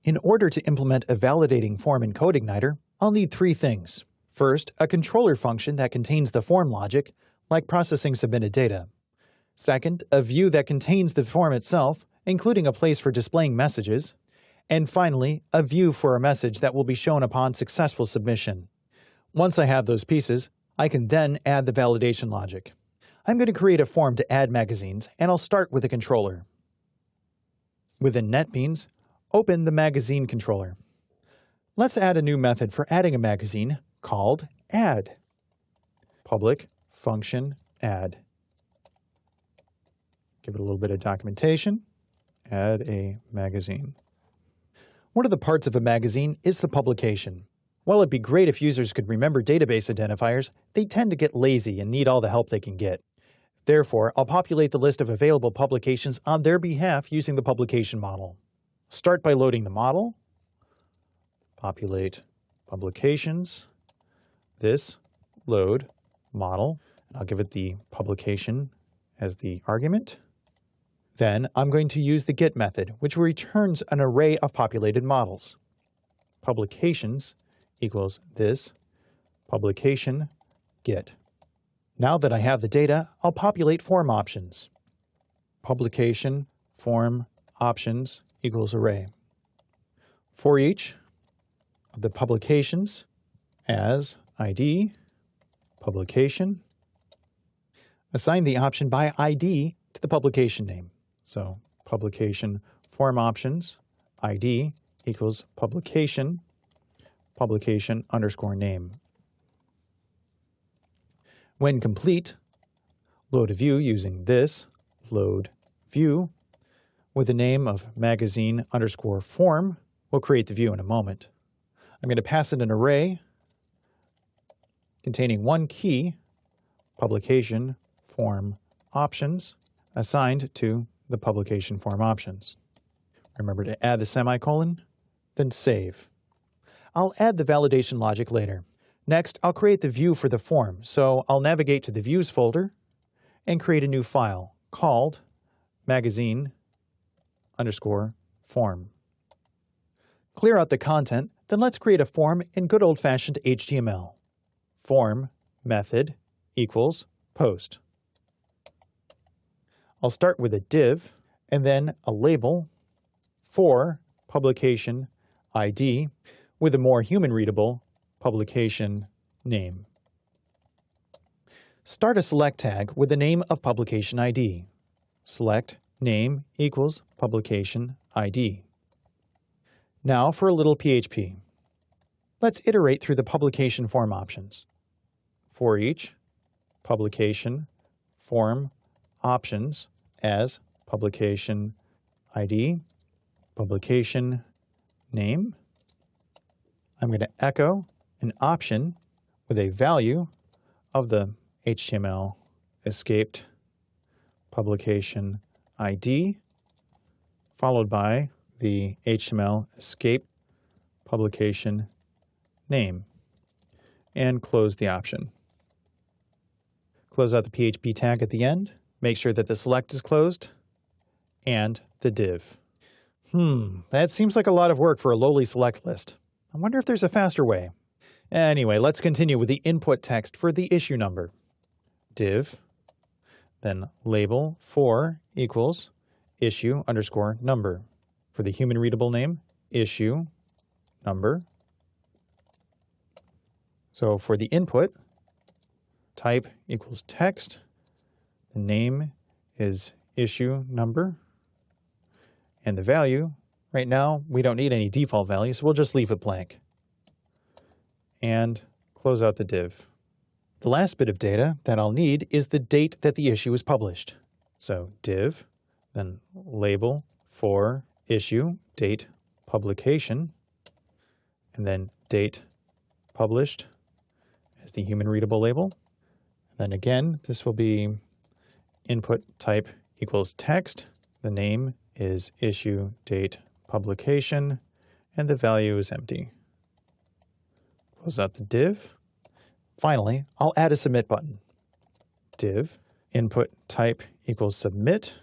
In order to implement a validating form in CodeIgniter, I'll need three things. First, a controller function that contains the form logic, like processing submitted data. Second, a view that contains the form itself, including a place for displaying messages. And finally, a view for a message that will be shown upon successful submission. Once I have those pieces, I can then add the validation logic. I'm going to create a form to add magazines, and I'll start with a controller. Within NetBeans, open the magazine controller. Let's add a new method for adding a magazine called add. Public function add. Give it a little bit of documentation. Add a magazine. One of the parts of a magazine is the publication. While it'd be great if users could remember database identifiers, they tend to get lazy and need all the help they can get. Therefore, I'll populate the list of available publications on their behalf using the publication model. Start by loading the model. Populate publications. This load model. I'll give it the publication as the argument. Then I'm going to use the get method, which returns an array of populated models. Publications equals this publication get. Now that I have the data, I'll populate form options. Publication form options equals array. For each of the publications as ID publication, assign the option by ID to the publication name. So publication form options ID equals publication underscore name. When complete, load a view using this load view with the name of magazine underscore form. We'll create the view in a moment. I'm going to pass it an array containing one key, publication form options, assigned to the publication form options. Remember to add the semicolon, then save. I'll add the validation logic later. Next, I'll create the view for the form, so I'll navigate to the Views folder and create a new file called magazine underscore form. Clear out the content, then let's create a form in good old-fashioned HTML. Form method equals post. I'll start with a div and then a label for publication ID with a more human-readable publication name. Start a select tag with the name of publication ID. Select name equals publication ID. Now for a little PHP. Let's iterate through the publication form options. For each publication form options as publication ID, publication name, I'm going to echo an option with a value of the HTML escaped publication ID, followed by the HTML escape publication name, and close the option. Close out the PHP tag at the end, make sure that the select is closed, and the div. That seems like a lot of work for a lowly select list. I wonder if there's a faster way. Anyway, let's continue with the input text for the issue number. Div, then label for equals issue underscore number. For the human readable name, issue number. So for the input, type equals text. The name is issue number. And the value, right now, we don't need any default value, so we'll just leave it blank. And close out the div. The last bit of data that I'll need is the date that the issue was published. So div, then label for issue, date, publication, and then date published as the human readable label. And then again, this will be input type equals text. The name is issue, date, publication, and the value is empty. Close out the div. Finally, I'll add a submit button. Div, input type equals submit.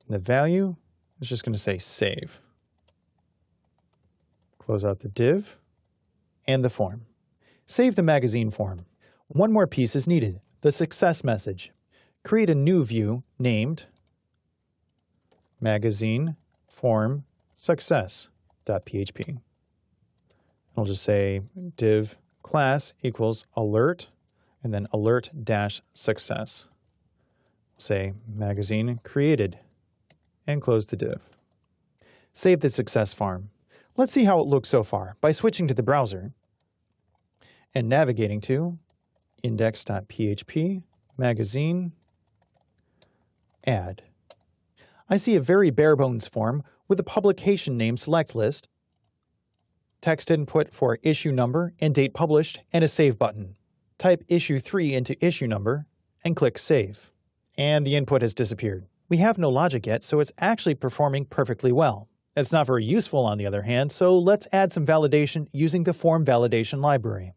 The value is just going to say save. Close out the div and the form. Save the magazine form. One more piece is needed, the success message. Create a new view named magazine form success.php. I'll just say div class equals alert and then alert-success. We'll say magazine created and close the div. Save the success form. Let's see how it looks so far by switching to the browser and navigating to index.php, magazine, add. I see a very bare-bones form with a publication name select list, text input for issue number and date published, and a save button. Type issue 3 into issue number and click save. And the input has disappeared. We have no logic yet, so it's actually performing perfectly well. It's not very useful on the other hand, so let's add some validation using the form validation library.